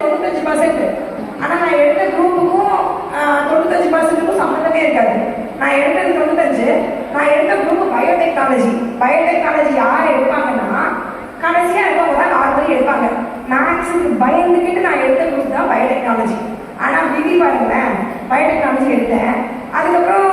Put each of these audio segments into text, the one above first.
95%. ஆனால் நான் எடுத்த குரூப்புக்கும் 95%க்கும் சம்மந்தமே இருக்காது. நான் எடுத்தது 95, நான் எடுத்த குரூப் பயோடெக்னாலஜி. பயோடெக்னாலஜி யார் எடுப்பாங்கன்னா கடைசியாக இருக்கவங்க தான் நார்மலி எடுப்பாங்க. மேக்ஸுக்கு பயந்துக்கிட்டு நான் எடுத்த குரூப் தான் பயோடெக்னாலஜி. ஆனால் விதி பாருங்களேன், பயோடெக்னாலஜி எடுத்தேன். அதுக்கப்புறம்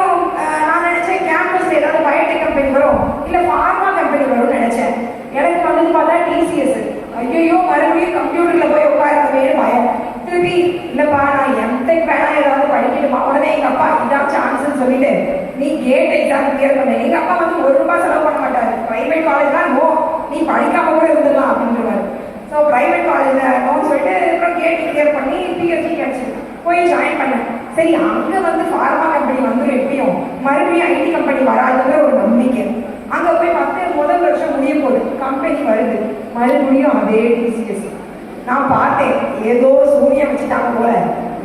நான் நினச்சேன் கேம்பஸில் ஏதாவது பயோடெக் கம்பெனி வரும், இல்லை ஃபார்மா கம்பெனி வரும்னு நினச்சேன். எனக்கு வந்து பார்த்தா டிசிஎஸ். ஐயோ மறுபடியும் கம்ப்யூட்டரில் போய் உட்காரவே பயம். திருப்பி இல்லைப்பா நான் எம்டெக் வேணா ஏதாவது படிக்கணுமா. உடனே எங்கள் அப்பா இதான் சான்ஸ்ன்னு சொல்லிட்டு நீ கேட் எக்ஸாம் கிளியர் பண்ண. எங்கள் அப்பா வந்து ₹1 செலவு பண்ண மாட்டார். ப்ரைவேட் காலேஜ் தான் நோ, நீ படிக்காம கூட இருந்துடலாம் அப்படின்றவாரு. ஸோ ப்ரைவேட் காலேஜில் நோன்னு சொல்லிட்டு அப்புறம் கேட் கிளியர் பண்ணி பிஹெச்டி கிடச்சி போய் ஜாயின் பண்ணேன். சரி அங்கே வந்து ஃபார்மா கம்பெனி வந்து எப்படியும் மறுபடியும் ஐடி கம்பெனி வராதுங்கிற ஒரு நம்பிக்கை. அங்கே போய் பார்த்து முதல் வருஷம் முடிய போகுது, கம்பெனி வருது, மறுபடியும் அதே டிசிஎஸ். நான் பார்த்தேன் ஏதோ சூனியம் வச்சுட்டாங்க போல,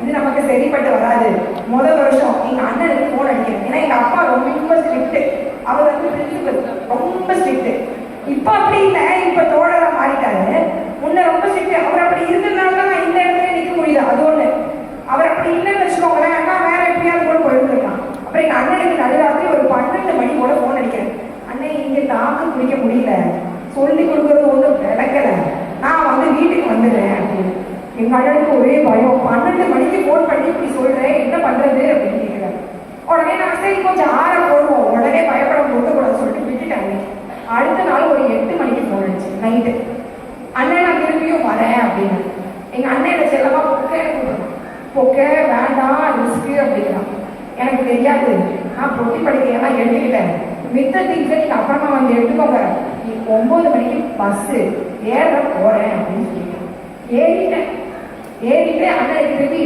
இது நமக்கு சரிப்பட்டு வராது. முதல் வருஷம் எங்கள் அண்ணனுக்கு ஃபோன் அடிக்கிறேன். ஏன்னா எங்கள் அப்பா ரொம்ப ஸ்ட்ரிக்ட்டு, அவர் வந்து பிரின்சிபல் ரொம்ப ஸ்ட்ரிக்ட்டு. இப்போ அப்படி இல்லை, இப்போ தோழராக மாறிட்டாரு. முன்ன ரொம்ப ஸ்ட்ரிக்ட்டு. அவர் அப்படி இருந்ததுனால தான் நான் இந்த இடத்துல நிற்க முடியுது. அது ஒன்று. அவர் அப்படி இல்லைன்னு வச்சுக்கோங்களேன், அண்ணா வேற எப்படியாவது கூட போயிருந்துருக்கலாம். அப்புறம் எங்கள் அண்ணனுக்கு நடுராத்திரி ஒரு 12 மணி போல ஃபோன் அடிக்கிறேன். அண்ணன் இங்கே தாக்கு பிடிக்க முடியல, சொல்லி கொடுக்கறது ஒன்றும் நடக்கலை, நான் வந்து வீட்டுக்கு வந்துடுறேன் அப்படின்னு. எங்கள் அண்ணனுக்கு ஒரே பயம். 12 மணிக்கு ஃபோன் பண்ணி இப்படி சொல்கிறேன், என்ன பண்ணுறது அப்படின்னு கேட்குறேன். உடனே நான் சரி கொஞ்சம் ஆற போடுவோம், உடனே பயப்பட கொடுக்கக்கூடாதுன்னு சொல்லிட்டு விட்டுட்டாங்க. அடுத்த நாள் ஒரு 8 மணிக்கு ஃபோன் அடிச்சு நைட்டு. அண்ணன் நான் திரும்பியும் வரேன் அப்படின்னு. எங்கள் அண்ணன் செல்லமா பொக்கே கொடுக்கணும். பொக்கே வேண்டாம் ரிஸ்க்கு அப்படிங்கிறான். எனக்கு தெரியாது, நான் பொட்டி படிக்கையெல்லாம் எடுத்துக்கிட்டேன், மித்த திங்ஸை நீங்கள் அப்புறமா வந்து எடுத்துக்கோங்க, 9 மணிக்கு பஸ்ஸு ஏற போகிறேன் அப்படின்னு சொல்லிட்டேன். ஏறிட்டு அண்ணனுக்கு திரும்பி